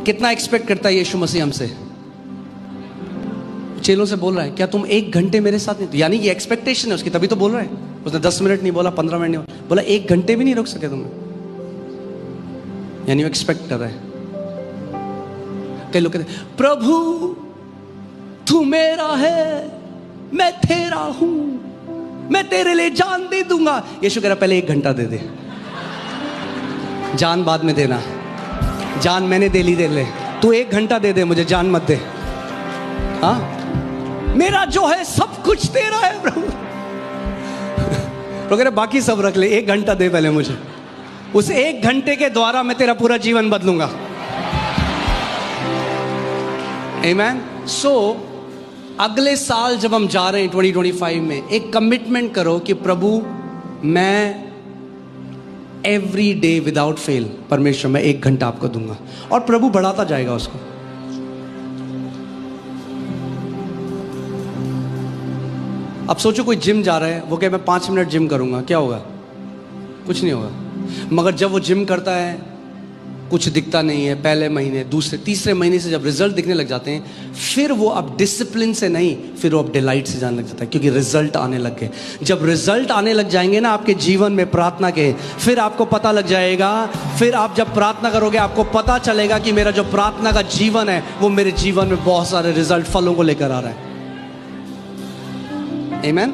कितना एक्सपेक्ट करता है यीशु मसीह हमसे? चेलों से बोल रहा है, क्या तुम 1 घंटे मेरे साथ नहीं? यानी ये एक्सपेक्टेशन है उसकी, तभी तो बोल रहा है। उसने 10 मिनट नहीं बोला, 15 मिनट नहीं बोला, 1 घंटे भी नहीं रुक सके तुम। यानी वो एक्सपेक्ट कर रहा है। कई लोग कहते हैं, प्रभु तू मेरा है, मैं तेरा हूं, मैं तेरे लिए जान दे दूंगा। यीशु कह रहा पहले 1 घंटा दे दे, जान बाद में देना। जान मैंने दे ली, दे ले, तू 1 घंटा दे दे मुझे, जान मत दे। हाँ, मेरा जो है सब कुछ तेरा है प्रभु। तो कह रहे बाकी सब रख ले, 1 घंटा दे पहले मुझे। उस 1 घंटे के द्वारा मैं तेरा पूरा जीवन बदलूंगा। आमीन। सो अगले साल जब हम जा रहे हैं 2025 में, एक कमिटमेंट करो कि प्रभु मैं एवरी डे विदाउट फेल, परमेश्वर मैं 1 घंटा आपको दूंगा। और प्रभु बढ़ाता जाएगा उसको। अब सोचो कोई जिम जा रहा है, वो कहे मैं 5 मिनट जिम करूंगा, क्या होगा? कुछ नहीं होगा। मगर जब वो जिम करता है, कुछ दिखता नहीं है पहले महीने, दूसरे तीसरे महीने से जब रिजल्ट दिखने लग जाते हैं, फिर वो अब डिसिप्लिन से नहीं, फिर वो अब डिलाइट से जाने लग जाता है, क्योंकि रिजल्ट आने लग गए। जब रिजल्ट आने लग जाएंगे ना आपके जीवन में प्रार्थना के, फिर आपको पता लग जाएगा, फिर आप जब प्रार्थना करोगे आपको पता चलेगा कि मेरा जो प्रार्थना का जीवन है वो मेरे जीवन में बहुत सारे रिजल्ट, फलों को लेकर आ रहा है। आमीन।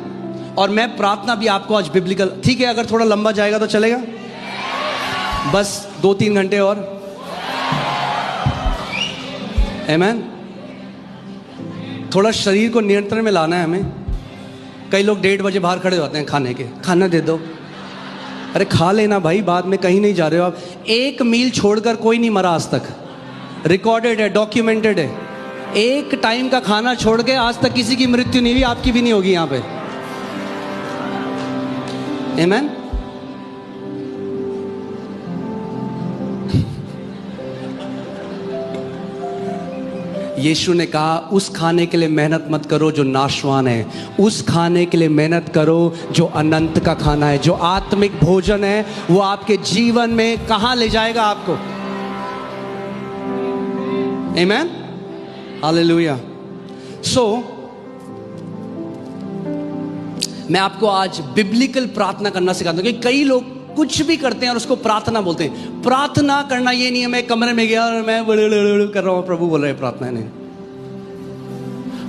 और मैं प्रार्थना भी आपको आज बिब्लिकल, ठीक है अगर थोड़ा लंबा जाएगा तो चलेगा, बस 2-3 घंटे और। आमीन। थोड़ा शरीर को नियंत्रण में लाना है हमें। कई लोग 1:30 बजे बाहर खड़े होते हैं खाने के, खाना दे दो। अरे खा लेना भाई, बाद में कहीं नहीं जा रहे हो आप। 1 मील छोड़कर कोई नहीं मरा आज तक, रिकॉर्डेड है, डॉक्यूमेंटेड है। 1 टाइम का खाना छोड़ के आज तक किसी की मृत्यु नहीं हुई, आपकी भी नहीं होगी यहां पे। आमीन। यीशु ने कहा उस खाने के लिए मेहनत मत करो जो नाशवान है, उस खाने के लिए मेहनत करो जो अनंत का खाना है, जो आत्मिक भोजन है। वो आपके जीवन में कहां ले जाएगा आपको? आमीन। हालेलुया। सो मैं आपको आज बिब्लिकल प्रार्थना करना सिखाता हूं, क्योंकि कई लोग कुछ भी करते हैं और उसको प्रार्थना बोलते हैं। प्रार्थना करना ये नहीं है मैं कमरे में गया और मैं कर रहा हूं, प्रभु बोल रहे हैं प्रार्थना नहीं।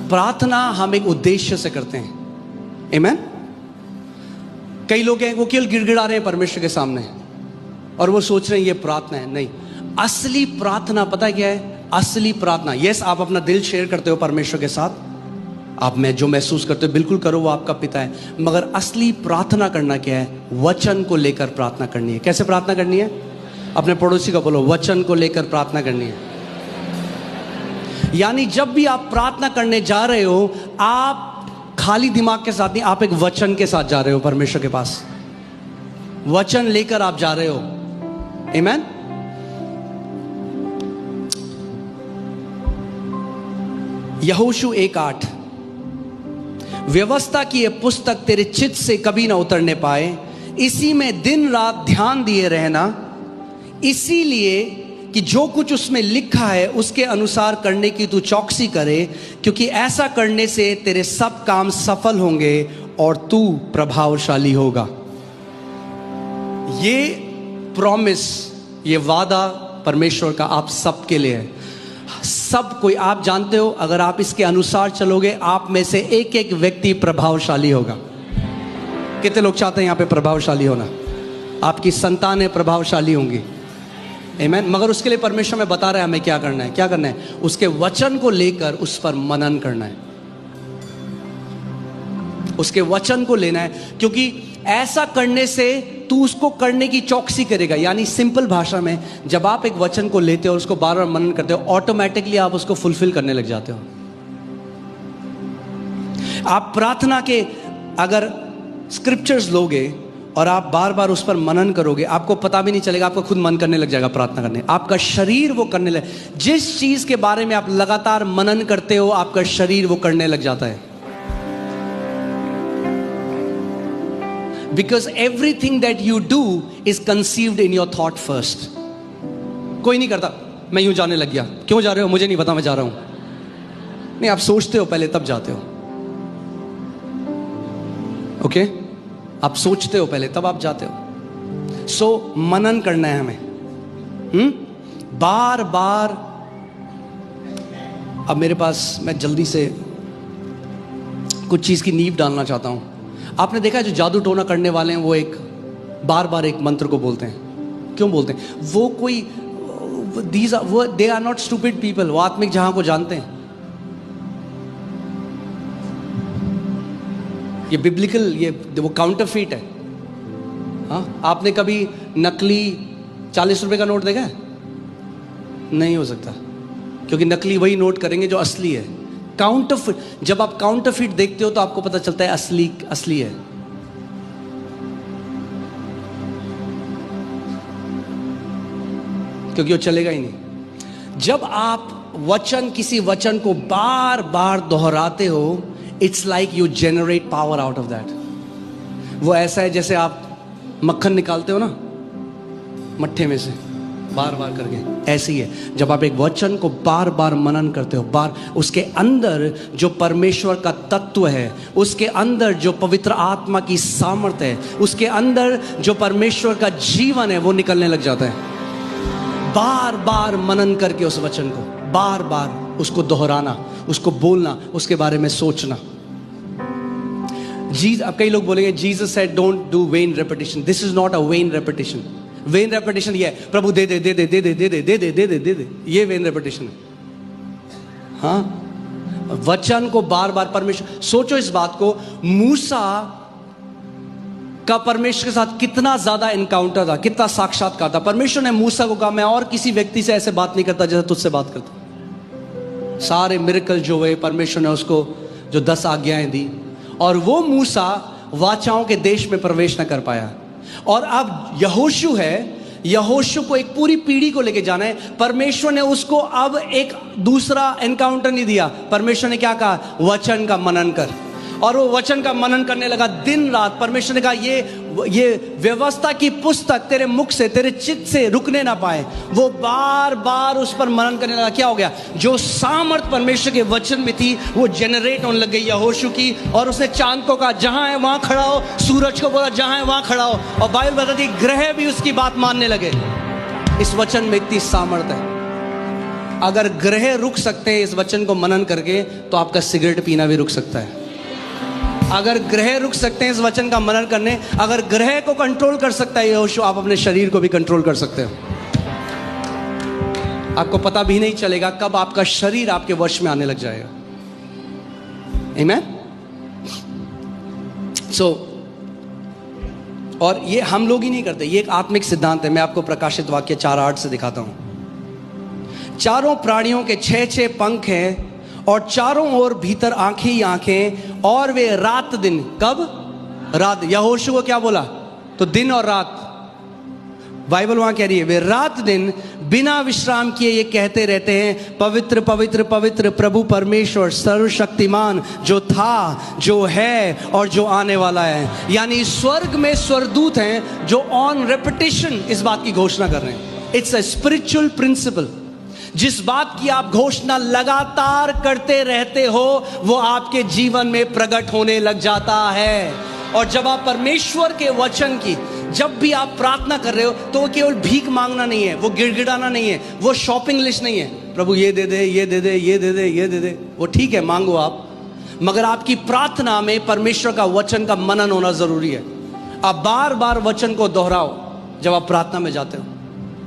प्रार्थना हम एक उद्देश्य से करते हैं। आमीन। कई लोग हैं वो केवल गिड़गिड़ा रहे हैं परमेश्वर के सामने और वो सोच रहे हैं ये प्रार्थना है। नहीं, असली प्रार्थना पता है क्या है? असली प्रार्थना, यस आप अपना दिल शेयर करते हो परमेश्वर के साथ, आप में जो महसूस करते हो बिल्कुल करो, वो आपका पिता है। मगर असली प्रार्थना करना क्या है? वचन को लेकर प्रार्थना करनी है। कैसे प्रार्थना करनी है? अपने पड़ोसी को बोलो वचन को लेकर प्रार्थना करनी है। यानी जब भी आप प्रार्थना करने जा रहे हो, आप खाली दिमाग के साथ नहीं, आप एक वचन के साथ जा रहे हो परमेश्वर के पास। वचन लेकर आप जा रहे हो। आमीन। यहोशू 1:8, व्यवस्था की यह पुस्तक तेरे चित्त से कभी ना उतरने पाए, इसी में दिन रात ध्यान दिए रहना, इसीलिए कि जो कुछ उसमें लिखा है उसके अनुसार करने की तू चौकसी करे, क्योंकि ऐसा करने से तेरे सब काम सफल होंगे और तू प्रभावशाली होगा। ये प्रॉमिस, ये वादा परमेश्वर का आप सबके लिए है। सब कोई, आप जानते हो अगर आप इसके अनुसार चलोगे, आप में से एक एक व्यक्ति प्रभावशाली होगा। कितने लोग चाहते हैं यहाँ पे प्रभावशाली होना? आपकी संतानें प्रभावशाली होंगी। आमीन। मगर उसके लिए परमेश्वर में बता रहा है हमें क्या करना है। क्या करना है? उसके वचन को लेकर उस पर मनन करना है, उसके वचन को लेना है, क्योंकि ऐसा करने से तू उसको करने की चौकसी करेगा। यानी सिंपल भाषा में, जब आप एक वचन को लेते हो और उसको बार बार मनन करते हो, ऑटोमेटिकली आप उसको फुलफिल करने लग जाते हो। आप प्रार्थना के अगर स्क्रिप्चर्स लोगे और आप बार बार उस पर मनन करोगे, आपको पता भी नहीं चलेगा, आपको खुद मन करने लग जाएगा प्रार्थना करने। आपका शरीर वो करने लगे। जिस चीज के बारे में आप लगातार मनन करते हो, आपका शरीर वो करने लग जाता है। Because everything that you do is conceived in your thought first. कोई नहीं करता, मैं यूं जाने लग गया। क्यों जा रहे हो? मुझे नहीं पता, मैं जा रहा हूं। नहीं, आप सोचते हो पहले तब जाते हो। ओके आप सोचते हो पहले तब आप जाते हो। सो मनन करना है हमें, बार बार। अब मेरे पास, मैं जल्दी से कुछ चीज की नींव डालना चाहता हूं। आपने देखा है जो जादू टोना करने वाले हैं वो एक बार बार एक मंत्र को बोलते हैं। क्यों बोलते हैं? वो कोई they are not stupid people, वो आत्मिक जहां को जानते हैं। ये बिब्लिकल, ये वो काउंटरफीट है। हाँ, आपने कभी नकली 40 रुपए का नोट देखा है? नहीं हो सकता, क्योंकि नकली वही नोट करेंगे जो असली है। काउंटरफीट, जब आप काउंटरफीट देखते हो तो आपको पता चलता है असली असली है। क्योंकि वो चलेगा ही नहीं। जब आप वचन, किसी वचन को बार बार दोहराते हो, it's like you generate power out of that. वो ऐसा है जैसे आप मक्खन निकालते हो ना मट्ठे में से, बार बार करके। ऐसे ही है जब आप एक वचन को बार बार मनन करते हो, बार, उसके अंदर जो परमेश्वर का तत्व है, उसके अंदर जो पवित्र आत्मा की सामर्थ्य है, उसके अंदर जो परमेश्वर का जीवन है, वो निकलने लग जाता है। बार बार मनन करके उस वचन को बार बार उसको दोहराना, उसको बोलना, उसके बारे में सोचना। अब कई लोग बोलेंगे Jesus said don't do when repetition. This is not a when repetition. When repetition ये है, प्रभु दे दे दे दे दे दे दे दे दे दे दे दे दे दे, ये वेन रेपिटेशन है। हाँ, वचन को बार बार परमेश्वर, सोचो इस बात को, मूसा का परमेश्वर के साथ कितना ज्यादा एनकाउंटर था, कितना साक्षात्कार था। परमेश्वर ने मूसा को कहा मैं और किसी व्यक्ति से ऐसे बात नहीं करता जैसे तुझसे बात करता। सारे मिरेकल जो हुए, परमेश्वर ने उसको जो 10 आज्ञाएं दी, और वो मूसा वाचाओं के देश में प्रवेश न कर पाया। और अब यहोशू है, यहोशू को एक पूरी पीढ़ी को लेके जाना है। परमेश्वर ने उसको अब एक दूसरा एनकाउंटर नहीं दिया। परमेश्वर ने क्या कहा? वचन का मनन कर। और वो वचन का मनन करने लगा दिन रात। परमेश्वर ने कहा ये व्यवस्था की पुस्तक तेरे मुख से, तेरे चित्त से रुकने ना पाए। वो बार बार उस पर मनन करने लगा। क्या हो गया? जो सामर्थ परमेश्वर के वचन में थी वो जनरेट होने लग गई यहोशू की। और उसने चांद को कहा जहां है वहां खड़ा हो, सूरज को बोला जहां है वहां खड़ा हो। और बाइबल बताती है ग्रह भी उसकी बात मानने लगे। इस वचन में इतनी सामर्थ है। अगर ग्रह रुक सकते हैं इस वचन को मनन करके, तो आपका सिगरेट पीना भी रुक सकता है। अगर ग्रह रुक सकते हैं इस वचन का मनन करने, अगर ग्रह को कंट्रोल कर सकता है यहोशू, आप अपने शरीर को भी कंट्रोल कर सकते हो। आपको पता भी नहीं चलेगा कब आपका शरीर आपके वश में आने लग जाएगा। आमीन। और ये हम लोग ही नहीं करते, ये एक आत्मिक सिद्धांत है। मैं आपको प्रकाशित वाक्य 4:8 से दिखाता हूं। चारों प्राणियों के 6-6 पंख हैं और चारों ओर भीतर आंखें ही आंखें, और वे रात दिन, कब? रात। यहोशू को क्या बोला? तो दिन और रात। बाइबल वहां कह रही है वे रात दिन बिना विश्राम किए ये कहते रहते हैं पवित्र पवित्र पवित्र प्रभु परमेश्वर सर्वशक्तिमान, जो था, जो है और जो आने वाला है। यानी स्वर्ग में स्वर्गदूत हैं जो ऑन रेपिटेशन इस बात की घोषणा कर रहे हैं। It's a spiritual principle. जिस बात की आप घोषणा लगातार करते रहते हो वो आपके जीवन में प्रकट होने लग जाता है। और जब आप परमेश्वर के वचन की, जब भी आप प्रार्थना कर रहे हो, तो वो केवल भीख मांगना नहीं है, वो गिड़गिड़ाना नहीं है, वो शॉपिंग लिस्ट नहीं है, प्रभु ये दे दे, ये दे दे, ये दे दे, ये दे दे। वो ठीक है, मांगो आप, मगर आपकी प्रार्थना में परमेश्वर का वचन का मनन होना जरूरी है। आप बार बार वचन को दोहराओ जब आप प्रार्थना में जाते हो।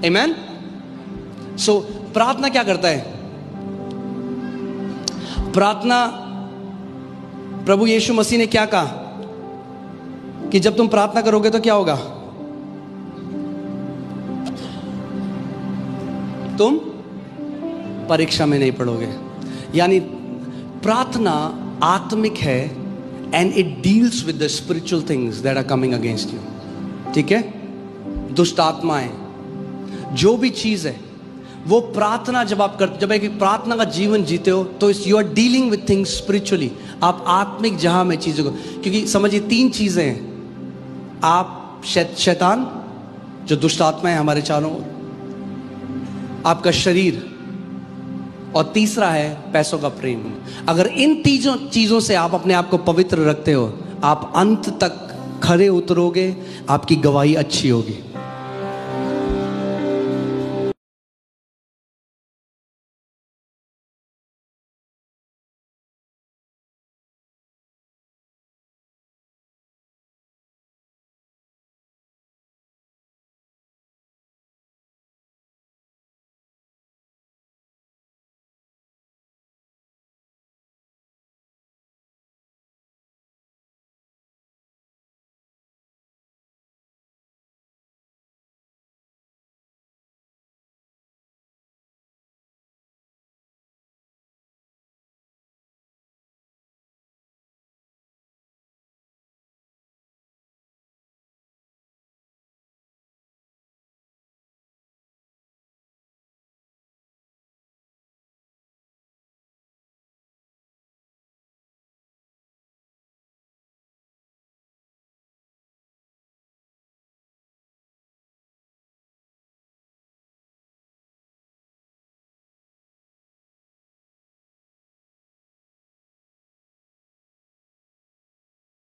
आमीन। सो प्रार्थना क्या करता है? प्रार्थना, प्रभु यीशु मसीह ने क्या कहा कि जब तुम प्रार्थना करोगे तो क्या होगा? तुम परीक्षा में नहीं पड़ोगे। यानी प्रार्थना आत्मिक है and it deals with the spiritual things that are coming against you. ठीक है? दुष्ट आत्माएं, जो भी चीज है, वो प्रार्थना जब आप करते, जब एक प्रार्थना का जीवन जीते हो तो you are dealing with things spiritually. आप आत्मिक जहां में चीजों को, क्योंकि समझिए 3 चीजें हैं। आप शैतान, जो दुष्ट आत्मा है हमारे चारों ओर, आपका शरीर, और तीसरा है पैसों का प्रेम। अगर इन तीनों चीजों से आप अपने आप को पवित्र रखते हो, आप अंत तक खरे उतरोगे, आपकी गवाही अच्छी होगी।